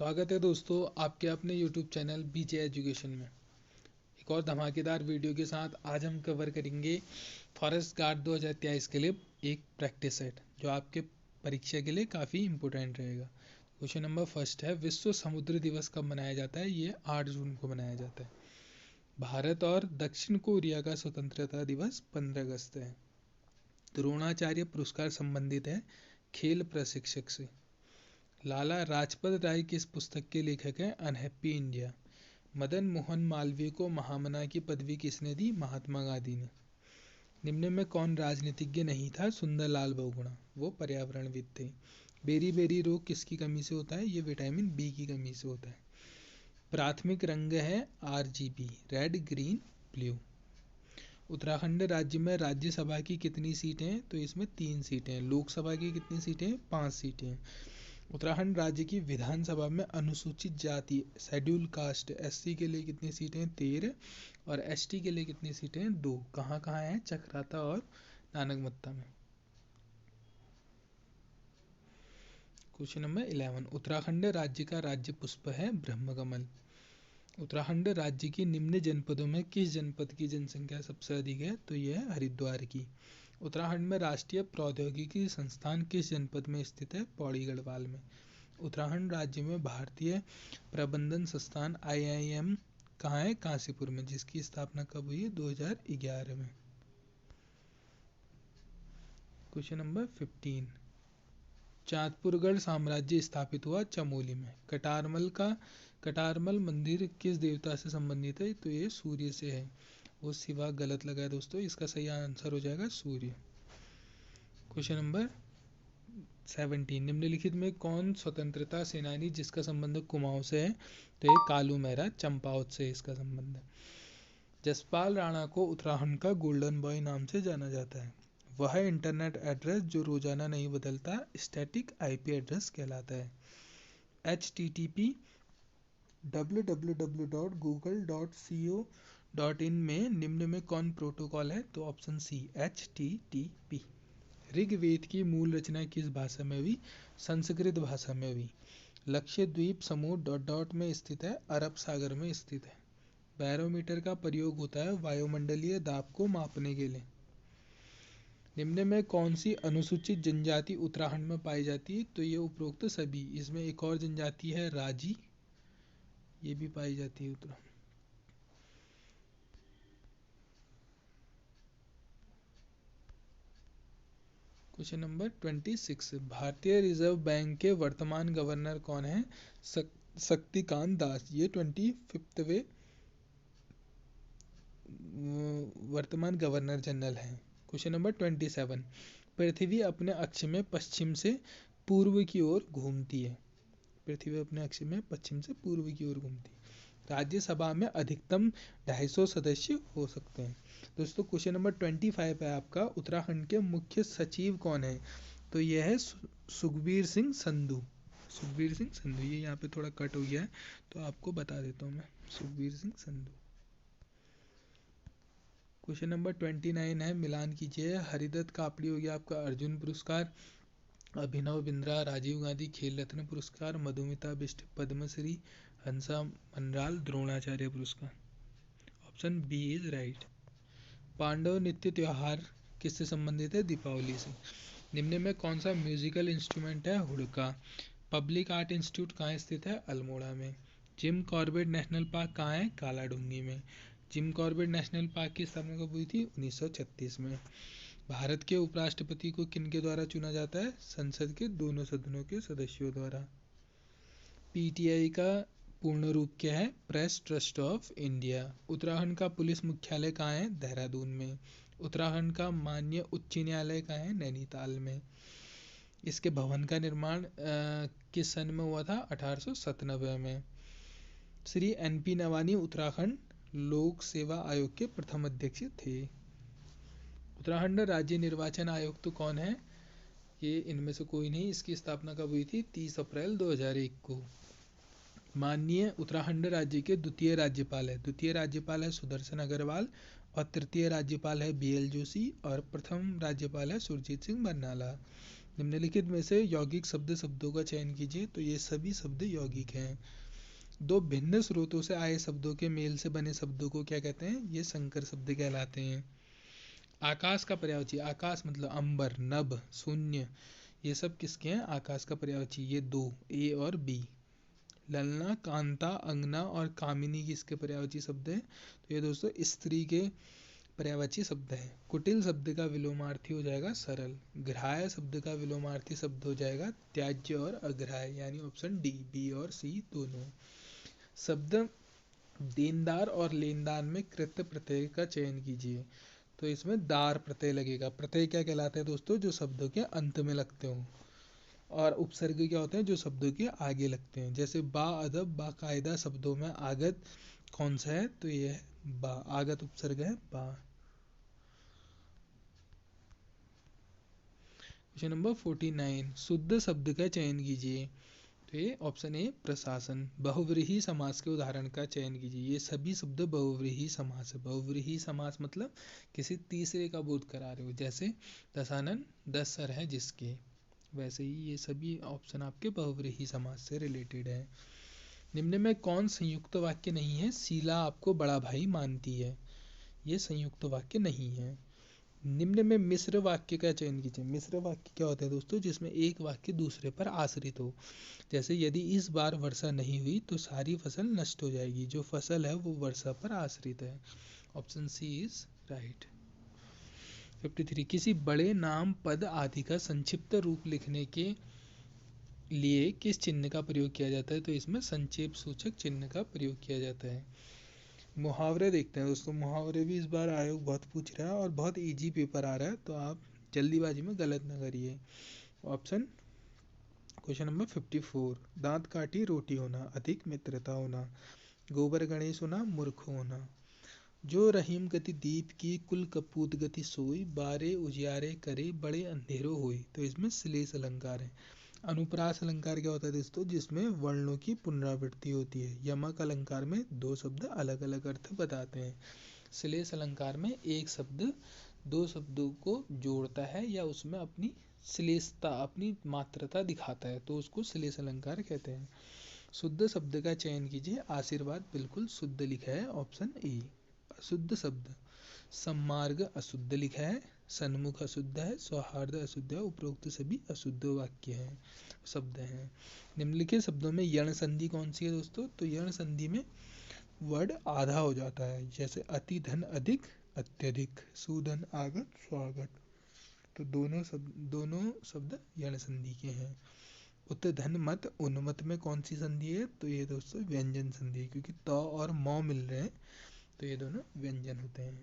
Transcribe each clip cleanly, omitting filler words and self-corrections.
स्वागत है दोस्तों आपके अपने YouTube चैनल बीजे एजुकेशन में एक और धमाकेदार वीडियो के साथ। आज हम कवर करेंगे फॉरेस्ट गार्ड 2023 के लिए एक प्रैक्टिस सेट जो आपके परीक्षा के लिए काफ़ी इम्पोर्टेंट रहेगा। क्वेश्चन नंबर फर्स्ट है, विश्व समुद्र दिवस कब मनाया जाता है? ये 8 जून को मनाया जाता है। भारत और दक्षिण कोरिया का स्वतंत्रता दिवस 15 अगस्त है। द्रोणाचार्य पुरस्कार संबंधित है खेल प्रशिक्षक से। लाला लाजपत राय किस पुस्तक के लेखक हैं? Unhappy India. मदन मोहन मालवीय को महामना की पदवी किसने दी? महात्मा गांधी ने। निम्न में कौन राजनीतिज्ञ नहीं था? सुंदरलाल बहुगुणा, वो पर्यावरणविद थे। बेरी बेरी रोग किसकी कमी से होता है? ये विटामिन बी की कमी से होता है। प्राथमिक रंग है RGB, red green blue. Uttarakhand राज्य में राज्यसभा की कितनी सीटें हैं? तो इसमें 3 सीटें हैं। लोकसभा की कितनी सीटें हैं? 5 सीटें हैं। उत्तराखंड राज्य की विधानसभा में अनुसूचित जाति शेड्यूल कास्ट SC के लिए कितनी सीटें? 13। और ST के लिए कितनी सीटें? 2। कहाँ कहाँ है? चक्राता और नानकमत्ता में। क्वेश्चन नंबर 11, उत्तराखंड राज्य का राज्य पुष्प है ब्रह्मकमल। उत्तराखंड राज्य की निम्न जनपदों में किस जनपद की जनसंख्या सबसे अधिक है? तो यह है हरिद्वार की। उत्तराखंड में राष्ट्रीय प्रौद्योगिकी संस्थान किस जनपद में स्थित है? पौड़ी गढ़वाल में। उत्तराखंड राज्य में भारतीय प्रबंधन संस्थान IIM कहाँ है? काशीपुर में, जिसकी स्थापना कब हुई है? 2011 में। क्वेश्चन नंबर 15, चाँदपुरगढ़ साम्राज्य स्थापित हुआ चमोली में। कटारमल मंदिर किस देवता से संबंधित है? तो ये सूर्य से है। वो शिवा गलत लगा है दोस्तों, इसका सही आंसर हो जाएगा सूर्य। क्वेश्चन नंबर 17, निम्नलिखित में कौन स्वतंत्रता सेनानी जिसका संबंध कुमाऊं से है? तो ये कालू मेहरा चंपावत से इसका संबंध है। जसपाल राणा को उत्तराखंड का गोल्डन बॉय नाम से जाना जाता है। वह इंटरनेट एड्रेस जो रोजाना नहीं बदलता स्टैटिक IP एड्रेस कहलाता है। http www.google.co.in में निम्न में कौन प्रोटोकॉल है? तो ऑप्शन C HTTP। ऋग्वेद की मूल रचना किस भाषा में हुई? संस्कृत भाषा में हुई। लक्षद्वीप समूह ... में स्थित है, अरब सागर में स्थित है। बैरोमीटर का प्रयोग होता है वायुमंडलीय दाब को मापने के लिए। निम्न में कौन सी अनुसूचित जनजाति उत्तराखंड में पाई जाती है? तो ये उपरोक्त सभी। इसमें एक और जनजाति है राजी, ये भी पाई जाती है उत्तराखंड। क्वेश्चन नंबर 26, भारतीय रिजर्व बैंक के वर्तमान गवर्नर कौन है? शक्तिकांत दास, ये 25वें वर्तमान गवर्नर जनरल हैं। क्वेश्चन नंबर 27, पृथ्वी अपने अक्ष में पश्चिम से पूर्व की ओर घूमती है। पृथ्वी अपने अक्ष में पश्चिम से पूर्व की ओर घूमती है। राज्यसभा में अधिकतम 250 सदस्य हो सकते हैं। दोस्तों क्वेश्चन नंबर 25 है आपका, उत्तराखंड के मुख्य सचिव कौन है? तो यह है सुखबीर सिंह संधू। सुखबीर सिंह संधू, ये यहाँ पे थोड़ा कट हो गया है तो आपको बता देता हूँ मैं, सुखबीर सिंह संधू। क्वेश्चन नंबर 29 है, मिलान कीजिए। हरिदत्त कापड़ी हो गया आपका अर्जुन पुरस्कार, अभिनव बिंद्रा राजीव गांधी खेल रत्न पुरस्कार, मधुमिता बिष्ट पद्मश्री, हंसा मनराल द्रोणाचार्य पुरस्कार। Option B is right. Pandav नृत्य त्योहार किससे संबंधित है? दीपावली से। निम्न में कौन सा म्यूजिकल इंस्ट्रूमेंट है? हुड़का। पब्लिक आर्ट इंस्टीट्यूट कहाँ स्थित है? अल्मोड़ा में। जिम कॉर्बेट नेशनल पार्क कहाँ है? कालाडूंगी में। जिम कॉर्बेट नेशनल पार्क की स्थापना कब हुई थी? 1936 में। भारत के उपराष्ट्रपति को किनके द्वारा चुना जाता है? संसद के दोनों सदनों के सदस्यों द्वारा। PTI का पूर्ण रूप क्या है? Press trust of India. Uttarakhand का पुलिस मुख्यालय कहाँ है? देहरादून में। उत्तराखंड का माननीय उच्च न्यायालय कहाँ है? नैनीताल में। इसके भवन का निर्माण किस सन में हुआ था? 1897 में। श्री NP नवानी उत्तराखंड लोक सेवा आयोग के प्रथम अध्यक्ष थे। उत्तराखंड राज्य निर्वाचन आयुक्त तो कौन है? ये इनमें से कोई नहीं। इसकी स्थापना कब हुई थी? 30 अप्रैल 2001 को। माननीय उत्तराखंड राज्य के द्वितीय राज्यपाल है सुदर्शन अग्रवाल, और तृतीय राज्यपाल है BL जोशी, और प्रथम राज्यपाल है सुरजीत सिंह बरनाला। निम्नलिखित में से यौगिक शब्दों का चयन कीजिए। तो ये सभी शब्द यौगिक हैं। दो भिन्न स्रोतों से आए शब्दों के मेल से बने शब्दों को क्या कहते हैं? ये संकर शब्द कहलाते हैं। आकाश का पर्यायवाची, आकाश मतलब अंबर, नभ, शून्य, ये सब किसके हैं? आकाश का पर्यायवाची। ये दो, ए और बी। ललना, कांता, अंगना और कामिनी किसके पर्यायवाची शब्द हैं? तो ये दोस्तों स्त्री के पर्यायवाची शब्द है। कुटिल शब्द का विलोमार्थी हो जाएगा सरल। ग्राह्य शब्द का विलोमार्थी शब्द हो जाएगा त्याज्य और अग्राह्य, यानी ऑप्शन डी, बी और सी दोनों। शब्द देनदार और लेनदार में कृत प्रत्यय का चयन कीजिए। तो इसमें दार प्रत्यय लगेगा। प्रत्यय क्या कहलाते हैं दोस्तों? जो शब्दों के अंत में लगते हो। और उपसर्ग क्या होते हैं? जो शब्दों के आगे लगते हैं। जैसे बा अदब, बाकायदा शब्दों में आगत कौन सा है? तो ये है बा, आगत उपसर्ग है बा। क्वेश्चन नंबर 49, शुद्ध शब्द का चयन कीजिए। तो ये ऑप्शन ए प्रशासन। बहुव्रीहि समास के उदाहरण का चयन कीजिए। ये सभी शब्द बहुव्रीहि समास है। बहुव्रीहि समास मतलब किसी तीसरे का बोध करा रहे हो, जैसे दशानन 10 सर है जिसके, वैसे ही ये सभी ऑप्शन आपके बहुव्रीहि समास से रिलेटेड है। निम्न में कौन संयुक्त वाक्य नहीं है? शीला आपको बड़ा भाई मानती है, ये संयुक्त वाक्य नहीं है। निम्न में मिश्र वाक्य का चयन कीजिए। मिश्र वाक्य क्या होता है दोस्तों? जिसमें एक वाक्य दूसरे पर आश्रित हो। जैसे यदि इस बार वर्षा नहीं हुई तो सारी फसल नष्ट हो जाएगी। जो फसल है वो वर्षा पर आश्रित है। Option C is right. 53, किसी बड़े नाम, पद आदि का संक्षिप्त रूप लिखने के लिए किस चिन्ह का प्रयोग किया जाता है? तो इसमें संक्षेप सूचक चिन्ह का प्रयोग किया जाता है। मुहावरे देखते हैं दोस्तों। मुहावरे भी इस बार आयोग बहुत पूछ रहा है और बहुत इजी पेपर आ रहा है, तो आप जल्दीबाजी में गलत ना करिए। ऑप्शन क्वेश्चन नंबर 54, दांत काटी रोटी होना, अधिक मित्रता होना, गोबर गणेश होना, मूर्ख होना। जो रहीम गति दीप की, कुल कपूत गति सोई, बारे उजियारे करे, बड़े अंधेरो होई। तो इसमें श्लेष अलंकार है। अनुप्रास अलंकार क्या होता है दोस्तों? जिसमें वर्णों की पुनरावृत्ति होती है। यमक अलंकार में दो शब्द अलग अलग अर्थ बताते हैं। श्लेष अलंकार में एक शब्द दो शब्दों को जोड़ता है या उसमें अपनी श्लेषता, अपनी मात्रता दिखाता है, तो उसको श्लेष अलंकार कहते हैं। शुद्ध शब्द का चयन कीजिए। आशीर्वाद बिल्कुल शुद्ध लिखा है, ऑप्शन ए। अशुद्ध शब्द, सम्मार्ग अशुद्ध लिखा है, सन्मुख अशुद्ध है, सौहार्द अशुद्ध है। उपरोक्त सभी अशुद्ध वाक्य हैं, शब्द हैं। निम्नलिखित शब्दों में यण संधि कौन सी है दोस्तों? तो यण संधि में वर्ड आधा हो जाता है। जैसे अति धन अधिक, अत्यधिक, सुधन आगत, स्वागत। तो दोनों शब्द यण संधि के हैं। उत धन मत, उन्मत में कौन सी संधि है? तो ये दोस्तों व्यंजन संधि है, क्योंकि त और म मिल रहे हैं तो ये दोनों व्यंजन होते हैं।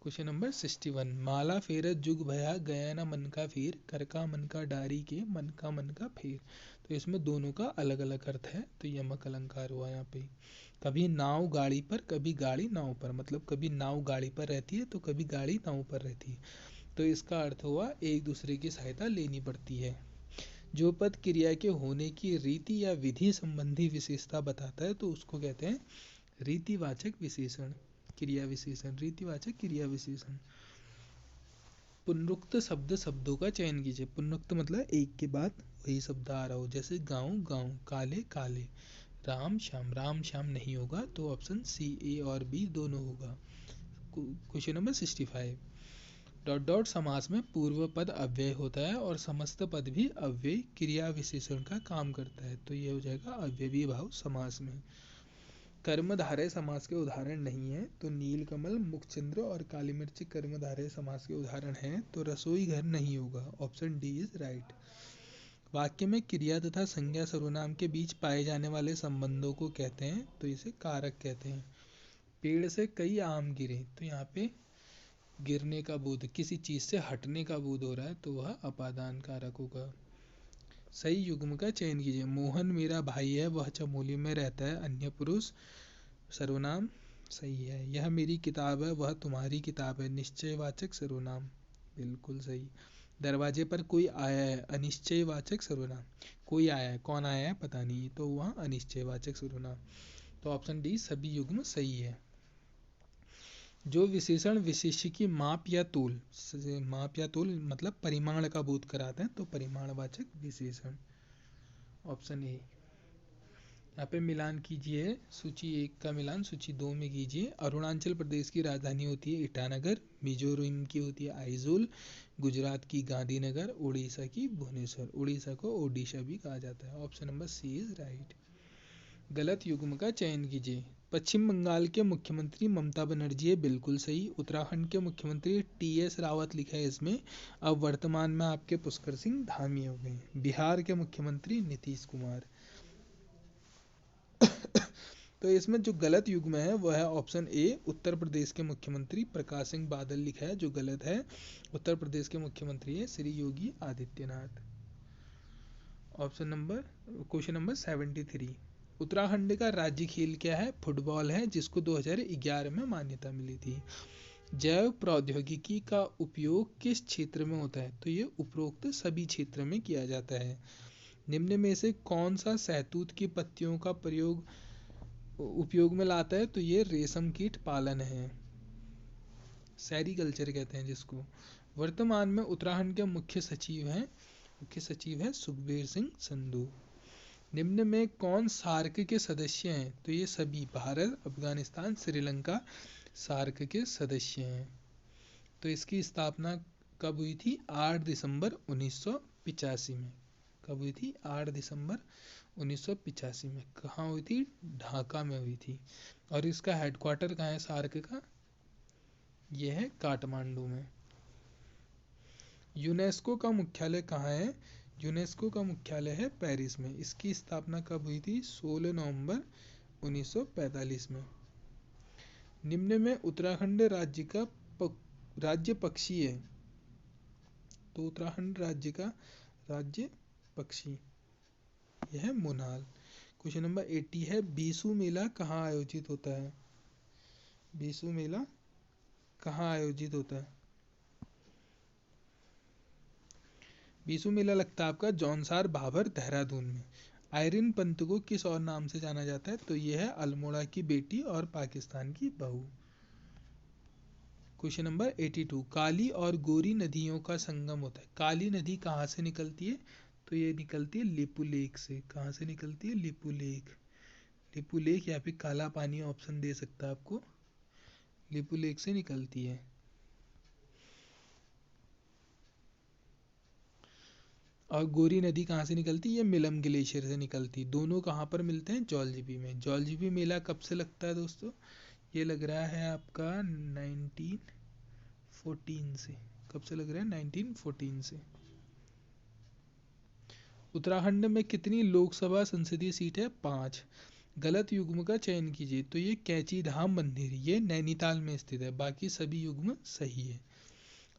क्वेश्चन नंबर 61, माला फेरत जुग भया, गया ना मन का फेर, कर का मन का डारी के, मन का फेर। तो इसमें दोनों का अलग अलग अर्थ है, तो यमक अलंकार हुआ यहाँ पे। कभी नाव गाड़ी पर, कभी गाड़ी नाव पर, मतलब कभी नाव गाड़ी पर रहती है तो कभी गाड़ी नाव पर रहती है। तो इसका अर्थ हुआ एक दूसरे की सहायता लेनी पड़ती है। जो पद क्रिया के होने की रीति या विधि संबंधी विशेषता बताता है तो उसको कहते हैं रीतिवाचक विशेषण, क्रिया विशेषण, रीतिवाचक क्रिया विशेषण। पुनरुक्त शब्द शब्दों का चयन कीजिए। पुनरुक्त मतलब एक के बाद वही शब्द आ रहा हो। जैसे गाँव गाँव, काले काले, राम श्याम, राम श्याम नहीं होगा, तो ऑप्शन सी, ए और बी दोनों होगा। क्वेश्चन नंबर 65, डॉट डॉट समास में पूर्व पद अव्यय होता है और समस्त पद भी अव्यय क्रिया विशेषण का काम करता है, तो ये हो जाएगा अव्ययी भाव समास में। कर्मधारय समास के उदाहरण नहीं है, तो नीलकमल, मुखचंद्र और काली मिर्च कर्मधारय समास के उदाहरण हैं, तो रसोई घर नहीं होगा। Option D is right. वाक्य में क्रिया तथा संज्ञा सर्वनाम के बीच पाए जाने वाले संबंधों को कहते हैं, तो इसे कारक कहते हैं। पेड़ से कई आम गिरे, तो यहाँ पे गिरने का बोध, किसी चीज से हटने का बोध हो रहा है, तो वह अपादान कारक होगा। सही युग्म का चयन कीजिए। मोहन मेरा भाई है, वह चमोली में रहता है, अन्य पुरुष सर्वनाम सही है। यह मेरी किताब है, वह तुम्हारी किताब है, निश्चयवाचक सर्वनाम बिल्कुल सही। दरवाजे पर कोई आया है, अनिश्चयवाचक सर्वनाम। कोई आया है, कौन आया है पता नहीं, तो वह अनिश्चयवाचक सर्वनाम। तो ऑप्शन डी सभी युग्म सही है। जो विशेषण विशेष्य की माप या तोल मतलब परिमाण का बोध कराते हैं, तो परिमाणवाचक विशेषण। Option A. यहाँ पे मिलान कीजिए, सूची 1 का मिलान सूची 2 में कीजिए। अरुणाचल प्रदेश की राजधानी होती है ईटानगर, मिजोरम की होती है आइजोल, गुजरात की गांधीनगर, उड़ीसा की भुवनेश्वर। उड़ीसा को ओडिशा भी कहा जाता है। Option number C is right. गलत युग्म का चयन कीजिए। पश्चिम बंगाल के मुख्यमंत्री ममता बनर्जी है, बिल्कुल सही। उत्तराखंड के मुख्यमंत्री टी.एस. रावत लिखा है इसमें, अब वर्तमान में आपके पुष्कर सिंह धामी हो गए। बिहार के मुख्यमंत्री नीतीश कुमार। तो इसमें जो गलत युग्म है वह है ऑप्शन ए, उत्तर प्रदेश के मुख्यमंत्री प्रकाश सिंह बादल लिखा है, जो गलत है। उत्तर प्रदेश के मुख्यमंत्री है Shri Yogi Adityanath. Option number question number 73। Uttarakhand का राज्य खेल क्या है? फुटबॉल है, जिसको 2011 में मान्यता मिली थी। जैव प्रौद्योगिकी का उपयोग किस क्षेत्र में होता है? तो ये उपरोक्त सभी क्षेत्र में किया जाता है। निम्न में से कौन सा शहतूत की पत्तियों का उपयोग में लाता है? तो ये रेशम कीट पालन है, सेरीकल्चर कहते हैं जिसको। वर्तमान में उत्तराखंड के मुख्य सचिव है सुखबीर सिंह संधू। निम्न में कौन सार्क के सदस्य हैं? तो ये सभी भारत, अफगानिस्तान, श्रीलंका सार्क के सदस्य हैं। तो इसकी स्थापना कब हुई थी? 8 दिसंबर 1985 में। कब हुई थी? 8 दिसंबर 1985 में। कहाँ हुई थी? ढाका में हुई थी। और इसका हेडक्वार्टर कहाँ है सार्क का? यह है काठमांडू में। यूनेस्को का मुख्यालय कहाँ है? यूनेस्को का मुख्यालय है पेरिस में। इसकी स्थापना कब हुई थी? 16 नवंबर 1945 में। निम्न में उत्तराखंड राज्य पक्षी है, तो उत्तराखंड राज्य का राज्य पक्षी यह है मोनाल। क्वेश्चन नंबर 80 है, बीसू मेला कहाँ आयोजित होता है? बीसू मेला कहाँ आयोजित होता है? बीसू मेला लगता है आपका जौनसार भाभर देहरादून में। आयरिन पंत को किस और नाम से जाना जाता है? तो यह है अल्मोड़ा की बेटी और पाकिस्तान की बहू। क्वेश्चन नंबर 82, काली और गोरी नदियों का संगम होता है। काली नदी कहाँ से निकलती है? तो ये निकलती है लिपू लेक से। कहाँ से निकलती है? लिपू लेक। लिपू लेक या फिर काला पानी ऑप्शन दे सकता है आपको। लिपू लेक से निकलती है। और गोरी नदी कहाँ से निकलती है? ये मिलम ग्लेशियर से निकलती है। दोनों कहाँ पर मिलते हैं? जौलजीबी में। जौलजीबी मेला कब से लगता है दोस्तों? ये लग रहा है आपका 1914 से। कब से लग रहा है? 1914 से। उत्तराखंड में कितनी लोकसभा संसदीय सीट है? 5। गलत युग्म का चयन कीजिए। तो ये कैची धाम मंदिर, ये नैनीताल में स्थित है। बाकी सभी युग्म सही है।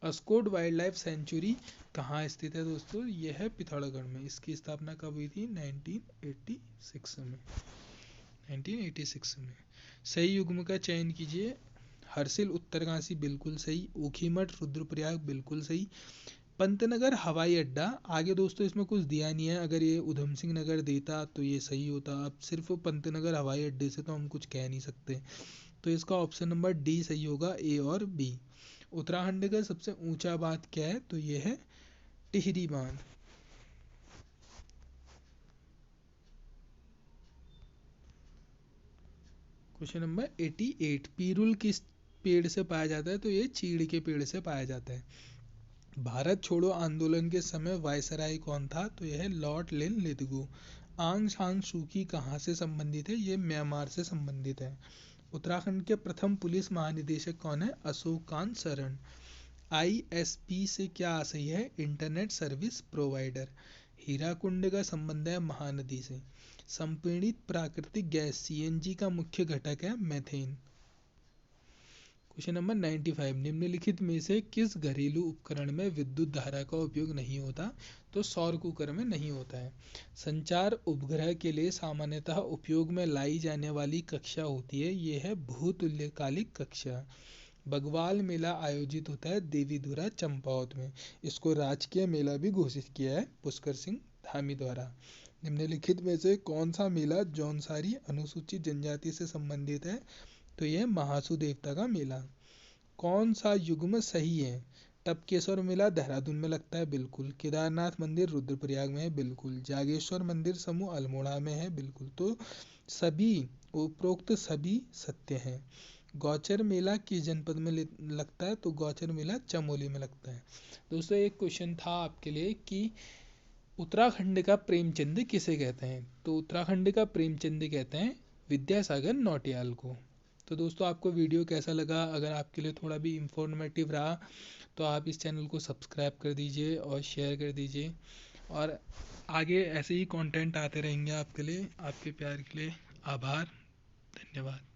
अस्कोट वाइल्ड लाइफ सेंचुरी कहाँ स्थित है दोस्तों? यह है पिथौरागढ़ में। इसकी स्थापना कब हुई थी? 1986 में। 1986 में। सही युग्म का चयन कीजिए। हर्षिल उत्तरकाशी बिल्कुल सही। ऊखीमठ रुद्रप्रयाग बिल्कुल सही। पंतनगर हवाई अड्डा, आगे दोस्तों इसमें कुछ दिया नहीं है। अगर ये उधम सिंह नगर देता तो ये सही होता। अब सिर्फ पंतनगर हवाई अड्डे से तो हम कुछ कह नहीं सकते। तो इसका ऑप्शन नंबर डी सही होगा, ए और बी। उत्तराखंड का सबसे ऊंचा बांध क्या है? तो ये है टिहरी बांध। क्वेश्चन नंबर 88, पीरुल किस पेड़ से पाया जाता है? तो ये चीड़ के पेड़ से पाया जाता है। भारत छोड़ो आंदोलन के समय वायसराय कौन था? तो यह है लॉर्ड लिन लिथगो। आंग सान सूकी कहाँ से संबंधित है? ये म्यांमार से संबंधित है। उत्तराखंड के प्रथम पुलिस महानिदेशक कौन है? अशोक कांत शरण। ISP से क्या आशय है? Internet service provider. हीराकुंड का संबंध है महानदी से। संपीड़ित प्राकृतिक गैस CNG का मुख्य घटक है मेथेन। क्वेश्चन नंबर 95, निम्नलिखित में से किस घरेलू उपकरण में विद्युत धारा का उपयोग नहीं होता? तो सौर कुकर में नहीं होता है। संचार उपग्रह के लिए सामान्यतः उपयोग में लाई जाने वाली कक्षा होती है, यह है भूतुल्यकालिक कक्षा। बगवाल मेला आयोजित होता है देवीधुरा चंपावत में। इसको राजकीय मेला भी घोषित किया है पुष्कर सिंह धामी द्वारा। निम्नलिखित में से कौन सा मेला जौनसारी अनुसूचित जनजाति से संबंधित है? तो यह महासू देवता का मेला। कौन सा युग्म सही है? टपकेश्वर मेला देहरादून में लगता है, बिल्कुल। केदारनाथ मंदिर रुद्रप्रयाग में है, बिल्कुल। जागेश्वर मंदिर समूह अल्मोड़ा में है, बिल्कुल। तो सभी उपरोक्त सभी सत्य हैं। गौचर मेला किस जनपद में लगता है? तो गौचर मेला चमोली में लगता है। दोस्तों एक क्वेश्चन था आपके लिए कि उत्तराखंड का प्रेमचंद किसे कहते हैं? तो उत्तराखंड का प्रेमचंद कहते हैं विद्यासागर नौटियाल को। तो दोस्तों आपको वीडियो कैसा लगा? अगर आपके लिए थोड़ा भी इंफॉर्मेटिव रहा तो आप इस चैनल को सब्सक्राइब कर दीजिए और शेयर कर दीजिए, और आगे ऐसे ही कंटेंट आते रहेंगे आपके लिए। आपके प्यार के लिए आभार, धन्यवाद।